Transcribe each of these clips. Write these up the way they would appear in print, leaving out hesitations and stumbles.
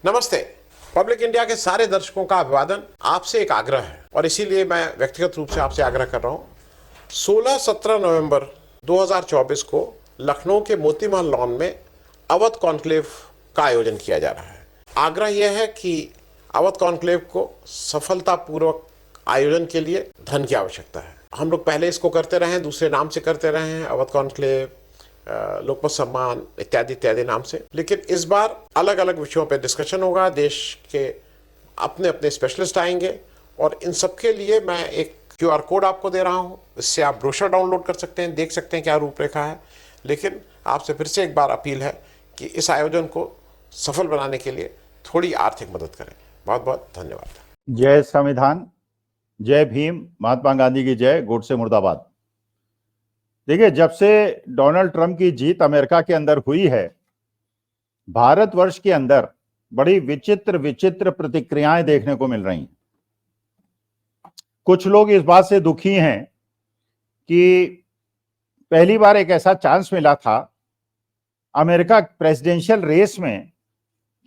नमस्ते। Public India के सारे दर्शकों का अभिवादन। आपसे एक आग्रह है और इसीलिए मैं व्यक्तिगत रूप से आपसे आग्रह कर रहा हूं। 16-17 नवंबर 2024 को लखनऊ के मोती महल लॉन में अवध कॉन्क्लेव का आयोजन किया जा रहा है। आग्रह यह है कि अवध कॉन्क्लेव को सफलतापूर्वक आयोजन के लिए धन की आवश्यकता है। हम लोग पहले इसको करते रहे हैं, दूसरे नाम से करते रहे हैं, अवध कॉन्क्लेव, लोकमत सम्मान इत्यादि इत्यादि नाम से। लेकिन इस बार अलग अलग विषयों पर डिस्कशन होगा। देश के अपने अपने स्पेशलिस्ट आएंगे और इन सबके लिए मैं एक QR कोड आपको दे रहा हूं। इससे आप ब्रोशर डाउनलोड कर सकते हैं, देख सकते हैं क्या रूपरेखा है। लेकिन आपसे फिर से एक बार अपील है कि इस आयोजन को सफल बनाने के लिए थोड़ी आर्थिक मदद करें। बहुत बहुत धन्यवाद। जय संविधान, जय भीम, महात्मा गांधी की जय, गोडसे मुर्दाबाद। देखिए, जब से डोनाल्ड ट्रंप की जीत अमेरिका के अंदर हुई है, भारतवर्ष के अंदर बड़ी विचित्र विचित्र प्रतिक्रियाएं देखने को मिल रही हैं। कुछ लोग इस बात से दुखी हैं कि पहली बार एक ऐसा चांस मिला था अमेरिका प्रेसिडेंशियल रेस में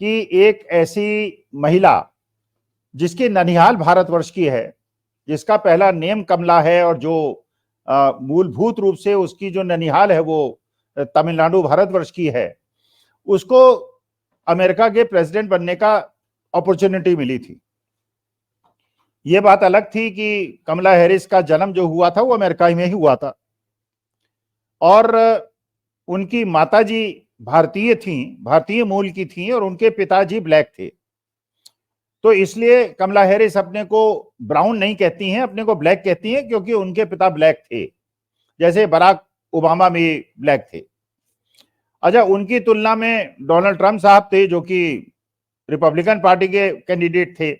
कि एक ऐसी महिला जिसकी ननिहाल भारतवर्ष की है, जिसका पहला नेम कमला है और जो मूलभूत रूप से उसकी जो ननिहाल है वो तमिलनाडु भारतवर्ष की है, उसको अमेरिका के प्रेसिडेंट बनने का अपॉर्चुनिटी मिली थी। ये बात अलग थी कि कमला हैरिस का जन्म जो हुआ था वो अमेरिका में ही हुआ था और उनकी माताजी भारतीय थीं, भारतीय मूल की थीं और उनके पिताजी ब्लैक थे। तो इसलिए कमला हैरिस अपने को ब्राउन नहीं कहती हैं, अपने को ब्लैक कहती हैं, क्योंकि उनके पिता ब्लैक थे, जैसे बराक ओबामा भी ब्लैक थे। अच्छा, उनकी तुलना में डोनाल्ड ट्रंप साहब थे जो कि रिपब्लिकन पार्टी के कैंडिडेट थे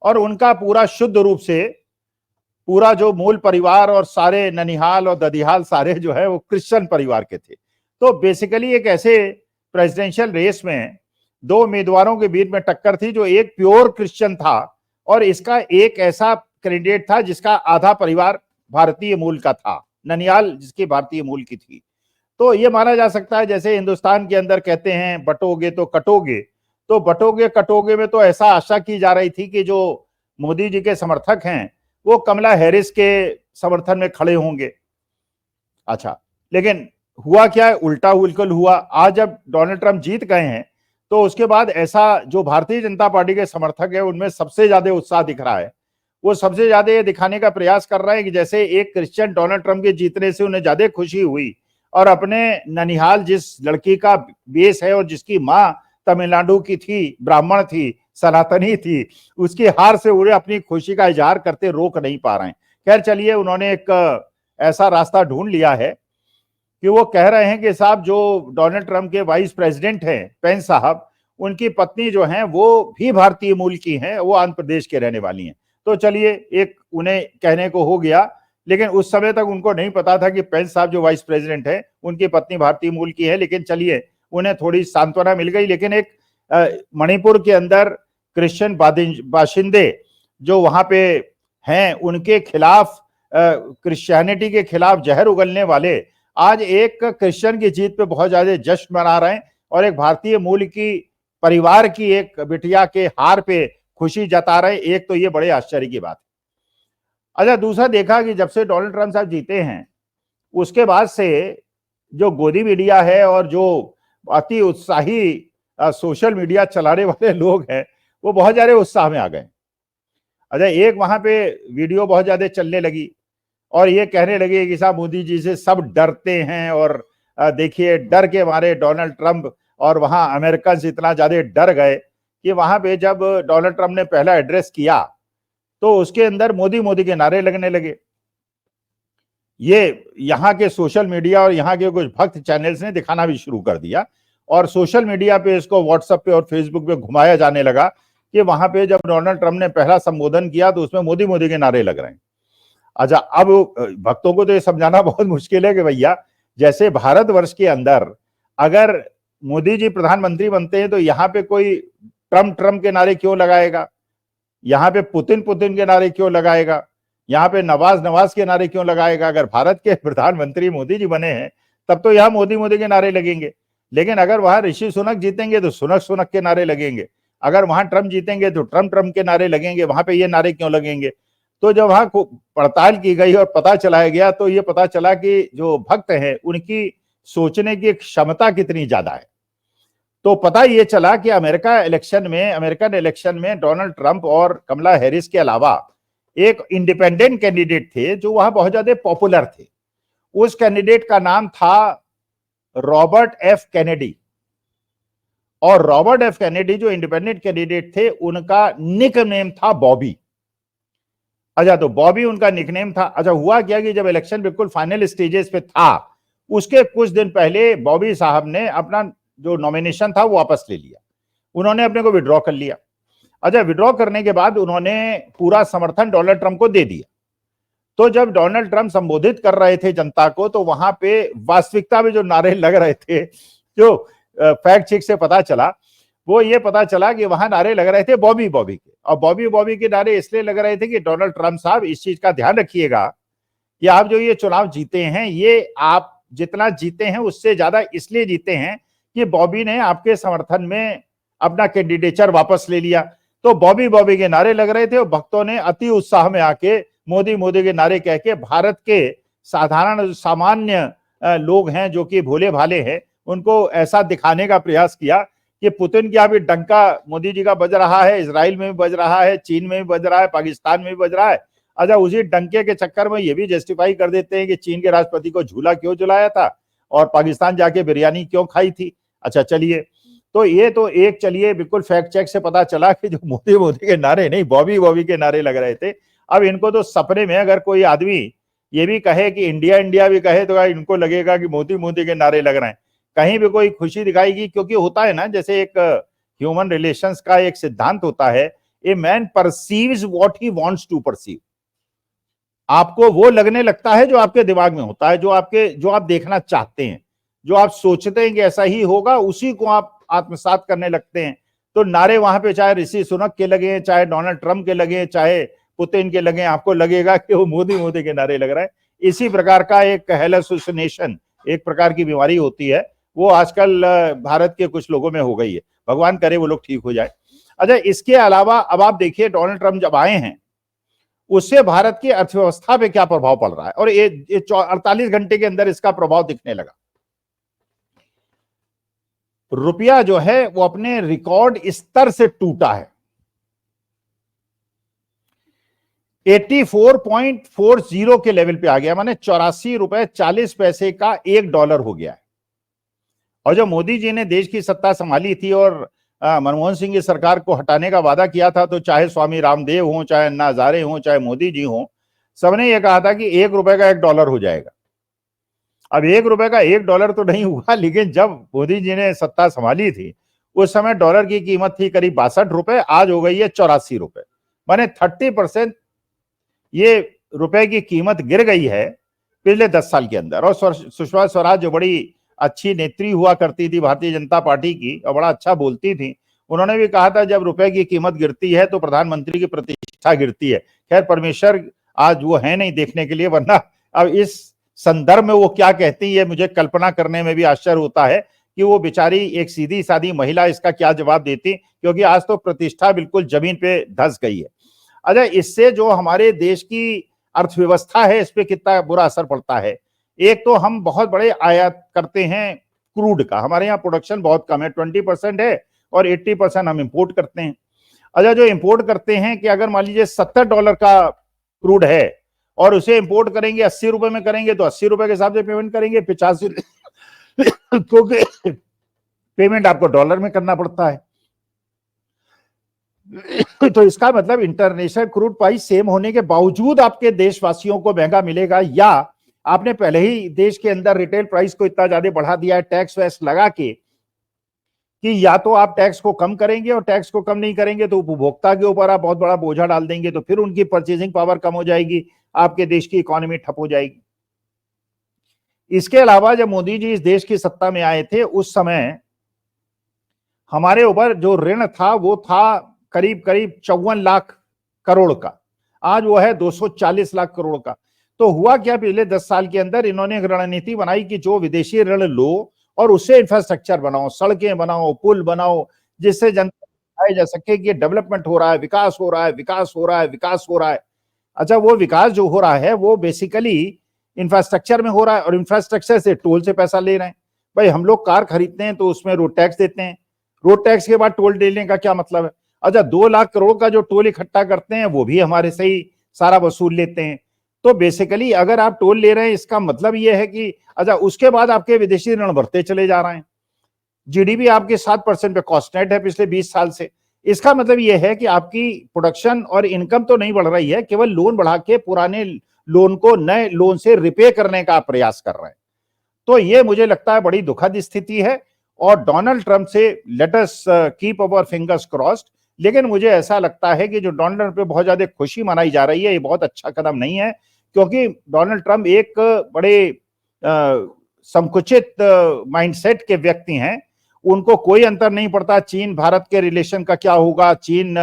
और उनका पूरा शुद्ध रूप से पूरा जो मूल परिवार और सारे ननिहाल और ददिहाल सारे जो है वो क्रिश्चियन परिवार के थे। तो बेसिकली एक ऐसे प्रेसिडेंशियल रेस में दो उम्मीदवारों के बीच में टक्कर थी, जो एक प्योर क्रिश्चियन था और इसका एक ऐसा कैंडिडेट था जिसका आधा परिवार भारतीय मूल का था, ननिहाल जिसकी भारतीय मूल की थी। तो ये माना जा सकता है जैसे हिंदुस्तान के अंदर कहते हैं बटोगे तो कटोगे, तो बटोगे कटोगे में तो ऐसा आशा की जा रही थी कि जो मोदी जी के समर्थक हैं वो कमला हैरिस के समर्थन में खड़े होंगे। अच्छा, लेकिन हुआ क्या, उल्टा उल्कल हुआ। आज जब डोनाल्ड ट्रंप जीत गए हैं तो उसके बाद ऐसा जो भारतीय जनता पार्टी के समर्थक है उनमें सबसे ज्यादा उत्साह दिख रहा है। वो सबसे ज्यादा ये दिखाने का प्रयास कर रहे हैं कि जैसे एक क्रिश्चियन डोनाल्ड ट्रंप के जीतने से उन्हें ज्यादा खुशी हुई और अपने ननिहाल जिस लड़की का बेस है और जिसकी माँ तमिलनाडु की थी, ब्राह्मण थी, सनातनी थी, उसकी हार से उन्हें अपनी खुशी का इजहार करते रोक नहीं पा रहे हैं। खैर चलिए, उन्होंने एक ऐसा रास्ता ढूंढ लिया है कि वो कह रहे हैं कि साहब जो डोनाल्ड ट्रंप के वाइस प्रेसिडेंट हैं पेंस साहब, उनकी पत्नी जो हैं वो भी भारतीय मूल की हैं, वो आंध्र प्रदेश के रहने वाली हैं। तो चलिए, एक उन्हें कहने को हो गया, लेकिन उस समय तक उनको नहीं पता था कि पेंस साहब जो वाइस प्रेसिडेंट है उनकी पत्नी भारतीय मूल की है। लेकिन चलिए, उन्हें थोड़ी सांत्वना मिल गई। लेकिन एक मणिपुर के अंदर क्रिश्चियन बाशिंदे जो वहां पे हैं, उनके खिलाफ, क्रिश्चियनिटी के खिलाफ जहर उगलने वाले आज एक क्रिश्चियन की जीत पे बहुत ज्यादा जश्न मना रहे हैं और एक भारतीय मूल की परिवार की एक बिटिया के हार पे खुशी जता रहे हैं। एक तो ये बड़े आश्चर्य की बात है। अच्छा, दूसरा देखा कि जब से डोनाल्ड ट्रंप साहब जीते हैं उसके बाद से जो गोदी मीडिया है और जो अति उत्साही सोशल मीडिया चलाने वाले लोग हैं वो बहुत ज्यादा उत्साह में आ गए। अच्छा, एक वहां पे वीडियो बहुत ज्यादा चलने लगी और ये कहने लगे कि साहब मोदी जी से सब डरते हैं और देखिए डर के मारे डोनाल्ड ट्रंप, और वहां अमेरिकन इतना ज्यादा डर गए कि वहां पे जब डोनाल्ड ट्रंप ने पहला एड्रेस किया तो उसके अंदर मोदी मोदी के नारे लगने लगे। ये यहाँ के सोशल मीडिया और यहाँ के कुछ भक्त चैनल्स ने दिखाना भी शुरू कर दिया और सोशल मीडिया पे इसको व्हाट्सएप पे और फेसबुक पे घुमाया जाने लगा कि वहां पे जब डोनाल्ड ट्रंप ने पहला संबोधन किया तो उसमें मोदी मोदी के नारे लग रहे हैं। अच्छा, अब भक्तों को तो ये समझाना बहुत मुश्किल है कि भैया जैसे भारतवर्ष के अंदर अगर मोदी जी प्रधानमंत्री बनते हैं तो यहाँ पे कोई ट्रम्प के नारे क्यों लगाएगा, यहाँ पे पुतिन के नारे क्यों लगाएगा, यहाँ पे नवाज के नारे क्यों लगाएगा। अगर भारत के प्रधानमंत्री मोदी जी बने हैं तब तो यहाँ मोदी के नारे लगेंगे, लेकिन अगर वहां ऋषि सुनक जीतेंगे तो सुनक के नारे लगेंगे। अगर वहां ट्रम्प जीतेंगे तो ट्रम्प ट्रम्प के नारे लगेंगे, वहां पे ये नारे क्यों लगेंगे। तो जब वहां पड़ताल की गई और पता चलाया गया तो ये पता चला कि जो भक्त हैं उनकी सोचने की क्षमता कितनी ज्यादा है। तो पता ये चला कि अमेरिकन इलेक्शन में डोनाल्ड ट्रंप और कमला हैरिस के अलावा एक इंडिपेंडेंट कैंडिडेट थे जो वहां बहुत ज्यादा पॉपुलर थे। उस कैंडिडेट का नाम था रॉबर्ट एफ कैनेडी। और रॉबर्ट एफ कैनेडी जो इंडिपेंडेंट कैंडिडेट थे उनका निक नेम था बॉबी। अच्छा, तो बॉबी उनका निकनेम था। अच्छा, हुआ क्या कि जब इलेक्शन बिल्कुल फाइनल स्टेजेस पे था उसके कुछ दिन पहले बॉबी साहब ने अपना जो नॉमिनेशन था वो वापस ले लिया, उन्होंने अपने को विड्रॉ कर लिया। अच्छा, विड्रॉ करने के बाद उन्होंने पूरा समर्थन डोनाल्ड ट्रंप को दे दिया। तो जब डोनाल्ड ट्रंप संबोधित कर रहे थे जनता को तो वहां पे वास्तविकता में जो नारे लग रहे थे, जो फैक्ट चेक से पता चला, वो ये पता चला कि वहां नारे लग रहे थे बॉबी बॉबी के। और बॉबी बॉबी के नारे इसलिए लग रहे थे कि डोनाल्ड ट्रंप साहब इस चीज का ध्यान रखिएगा कि आप जो ये चुनाव जीते हैं ये आप जितना जीते हैं उससे ज्यादा इसलिए जीते हैं कि बॉबी ने आपके समर्थन में अपना कैंडिडेचर वापस ले लिया। तो बॉबी बॉबी के नारे लग रहे थे और भक्तों ने अति उत्साह में आके मोदी मोदी के नारे कह के भारत के साधारण सामान्य लोग हैं जो कि भोले भाले हैं उनको ऐसा दिखाने का प्रयास किया कि पुतिन क्या भी डंका मोदी जी का बज रहा है, इजराइल में भी बज रहा है, चीन में भी बज रहा है, पाकिस्तान में भी बज रहा है। अच्छा, उसी डंके के चक्कर में ये भी जस्टिफाई कर देते हैं कि चीन के राष्ट्रपति को झूला क्यों झुलाया था और पाकिस्तान जाके बिरयानी क्यों खाई थी। अच्छा, चलिए, तो ये तो एक चलिए बिल्कुल फैक्ट चेक से पता चला कि जो मोदी मोदी के नारे नहीं बॉबी बॉबी के नारे लग रहे थे। अब इनको तो सपने में अगर कोई आदमी ये भी कहे कि इंडिया इंडिया भी कहे तो इनको लगेगा कि मोदी मोदी के नारे लग रहे हैं, कहीं भी कोई खुशी दिखाएगी। क्योंकि होता है ना, जैसे एक ह्यूमन रिलेशंस का एक सिद्धांत होता है, a man perceives what he wants to perceive. आपको वो लगने लगता है जो आपके दिमाग में होता है, जो आप देखना चाहते हैं, जो आप सोचते हैं कि ऐसा ही होगा, उसी को आप आत्मसात करने लगते हैं। तो नारे वहां पे चाहे ऋषि सुनक के लगे, चाहे डोनाल्ड ट्रंप के लगे, चाहे पुतिन के लगे, आपको लगेगा कि वो मोदी मोदी के नारे लग रहे हैं। इसी प्रकार का एक हेलुसिनेशन, एक प्रकार की बीमारी होती है, वो आजकल भारत के कुछ लोगों में हो गई है। भगवान करे वो लोग ठीक हो जाए। अच्छा, इसके अलावा अब आप देखिए डोनाल्ड ट्रंप जब आए हैं उससे भारत की अर्थव्यवस्था पे क्या प्रभाव पड़ रहा है, और ये 48 घंटे के अंदर इसका प्रभाव दिखने लगा। रुपया जो है वो अपने रिकॉर्ड स्तर से टूटा है। 84.40 के लेवल पे आ गया, माने 84 रुपए 40 पैसे का $1 हो गया है। और जब मोदी जी ने देश की सत्ता संभाली थी और मनमोहन सिंह की सरकार को हटाने का वादा किया था, तो चाहे स्वामी रामदेव हो, चाहे अन्ना हजारे हो, चाहे मोदी जी हो, सबने यह कहा था कि $1 का $1 हो जाएगा। अब $1 का $1 तो नहीं हुआ, लेकिन जब मोदी जी ने सत्ता संभाली थी उस समय डॉलर की कीमत थी करीब 62 रुपए, आज हो गई है 84 रुपए। माने 30% ये रुपए की कीमत गिर गई है पिछले 10 साल के अंदर। और सुषमा स्वराज जो बड़ी अच्छी नेत्री हुआ करती थी भारतीय जनता पार्टी की और बड़ा अच्छा बोलती थी, उन्होंने भी कहा था जब रुपए की कीमत गिरती है तो प्रधानमंत्री की प्रतिष्ठा गिरती है। खैर, परमेश्वर आज वो है नहीं देखने के लिए, वरना अब इस संदर्भ में वो क्या कहती है मुझे कल्पना करने में भी आश्चर्य होता है कि वो बेचारी एक सीधी सादी महिला इसका क्या जवाब देती, क्योंकि आज तो प्रतिष्ठा बिल्कुल जमीन पे धंस गई है। अच्छा, इससे जो हमारे देश की अर्थव्यवस्था है इस पे कितना बुरा असर पड़ता है। एक तो हम बहुत बड़े आयात करते हैं क्रूड का, हमारे यहाँ प्रोडक्शन बहुत कम है, 20% है, और 80% हम इंपोर्ट करते हैं। अच्छा, जो इंपोर्ट करते हैं कि अगर मान लीजिए $70 का क्रूड है और उसे इंपोर्ट करेंगे 80 रुपए में करेंगे तो 80 रुपए के हिसाब से पेमेंट करेंगे, 85 क्योंकि पेमेंट आपको डॉलर में करना पड़ता है। तो इसका मतलब इंटरनेशनल क्रूड प्राइस सेम होने के बावजूद आपके देशवासियों को महंगा मिलेगा, या आपने पहले ही देश के अंदर रिटेल प्राइस को इतना ज्यादा बढ़ा दिया है टैक्स वैक्स लगा के कि या तो आप टैक्स को कम करेंगे, और टैक्स को कम नहीं करेंगे तो उपभोक्ता के ऊपर आप बहुत बड़ा बोझा डाल देंगे, तो फिर उनकी परचेजिंग पावर कम हो जाएगी, आपके देश की इकोनॉमी ठप हो जाएगी। इसके अलावा जब मोदी जी इस देश की सत्ता में आए थे उस समय हमारे ऊपर जो ऋण था वो था करीब करीब 54 लाख करोड़ का, आज वो है 240 लाख करोड़ का। तो हुआ क्या, पिछले 10 साल के अंदर इन्होंने एक रणनीति बनाई कि जो विदेशी ऋण लो और उससे इंफ्रास्ट्रक्चर बनाओ, सड़कें बनाओ, पुल बनाओ, जिससे जनता दिखाया जा सके कि डेवलपमेंट हो रहा है, विकास हो रहा है, विकास हो रहा है, विकास हो रहा है। अच्छा, वो विकास जो हो रहा है वो बेसिकली इंफ्रास्ट्रक्चर में हो रहा है, और इंफ्रास्ट्रक्चर से टोल से पैसा ले रहे हैं। भाई हम लोग कार खरीदते हैं तो उसमें रोड टैक्स देते हैं, रोड टैक्स के बाद टोल देने का क्या मतलब है? अच्छा, 2 लाख करोड़ का जो टोल इकट्ठा करते हैं वो भी हमारे से ही सारा वसूल लेते हैं। तो बेसिकली अगर आप टोल ले रहे हैं, इसका मतलब ये है कि अच्छा, उसके बाद आपके विदेशी ऋण बढ़ते चले जा रहे हैं। जीडीपी आपके 7% पे कॉस्ट नेट है पिछले 20 साल से। इसका मतलब यह है कि आपकी प्रोडक्शन और इनकम तो नहीं बढ़ रही है, केवल लोन बढ़ा के पुराने लोन को नए लोन से रिपे करने का प्रयास कर रहे हैं। तो ये मुझे लगता है बड़ी दुखद स्थिति है, और डोनाल्ड ट्रंप से let us keep our fingers crossed. लेकिन मुझे ऐसा लगता है कि जो डोनाल्ड ट्रंप पे बहुत ज्यादा खुशी मनाई जा रही है, ये बहुत अच्छा कदम नहीं है, क्योंकि डोनाल्ड ट्रंप एक बड़े संकुचित माइंडसेट के व्यक्ति हैं। उनको कोई अंतर नहीं पड़ता चीन भारत के रिलेशन का क्या होगा, चीन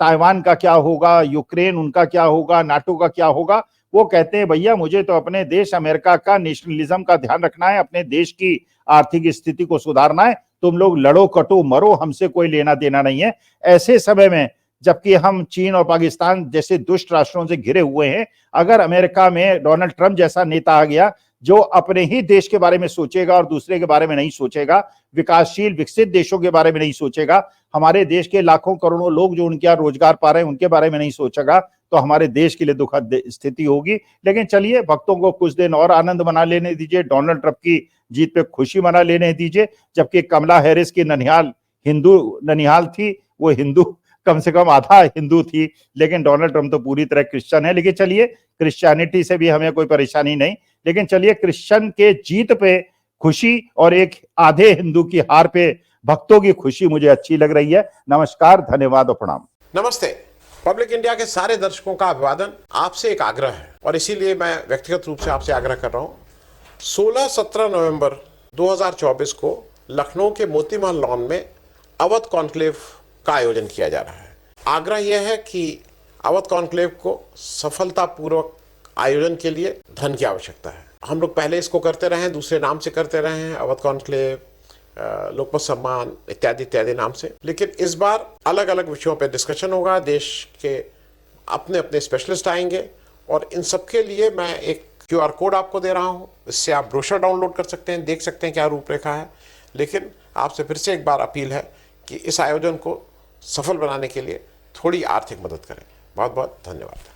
ताइवान का क्या होगा, यूक्रेन उनका क्या होगा, नाटो का क्या होगा। वो कहते हैं भैया मुझे तो अपने देश अमेरिका का नेशनलिज्म का ध्यान रखना है, अपने देश की आर्थिक स्थिति को सुधारना है, तुम लोग लड़ो कटो मरो, हमसे कोई लेना देना नहीं है। ऐसे समय में जबकि हम चीन और पाकिस्तान जैसे दुष्ट राष्ट्रों से घिरे हुए हैं, अगर अमेरिका में डोनाल्ड ट्रंप जैसा नेता आ गया जो अपने ही देश के बारे में सोचेगा और दूसरे के बारे में नहीं सोचेगा, विकासशील विकसित देशों के बारे में नहीं सोचेगा, हमारे देश के लाखों करोड़ों लोग जो उनके यहाँ रोजगार पा रहे हैं उनके बारे में नहीं सोचेगा, तो हमारे देश के लिए दुखद स्थिति होगी। लेकिन चलिए, भक्तों को कुछ दिन और आनंद मना लेने दीजिए, डोनाल्ड ट्रंप की जीत पे खुशी मना लेने दीजिए। जबकि कमला हैरिस की ननिहाल हिंदू ननिहाल थी, वो हिंदू कम से कम आधा हिंदू थी, लेकिन डोनाल्ड ट्रंप तो पूरी तरह क्रिश्चियन है। लेकिन चलिए, क्रिश्चियनिटी से भी हमें कोई परेशानी नहीं, लेकिन चलिए क्रिश्चियन के जीत पे खुशी और एक आधे हिंदू की हार पे भक्तों की खुशी मुझे अच्छी लग रही है। नमस्कार, धन्यवाद और प्रणाम। नमस्ते। पब्लिक इंडिया के सारे दर्शकों का अभिवादन। आपसे एक आग्रह है, और इसीलिए मैं व्यक्तिगत रूप से आपसे आग्रह कर रहा हूं। 16-17 नवंबर 2024 को लखनऊ के मोती महल लॉन में अवध कॉन्क्लेव का आयोजन किया जा रहा है। आग्रह यह है कि अवध कॉन्क्लेव को सफलतापूर्वक आयोजन के लिए धन की आवश्यकता है। हम लोग पहले इसको करते रहे हैं, दूसरे नाम से करते रहे हैं, अवध कॉन्क्लेव, लोकमत सम्मान इत्यादि इत्यादि नाम से। लेकिन इस बार अलग अलग विषयों पर डिस्कशन होगा, देश के अपने अपने स्पेशलिस्ट आएंगे, और इन सबके लिए मैं एक QR कोड आपको दे रहा हूं। इससे आप ब्रोशर डाउनलोड कर सकते हैं, देख सकते हैं क्या रूपरेखा है। लेकिन आपसे फिर से एक बार अपील है कि इस आयोजन को सफल बनाने के लिए थोड़ी आर्थिक मदद करें। बहुत बहुत धन्यवाद।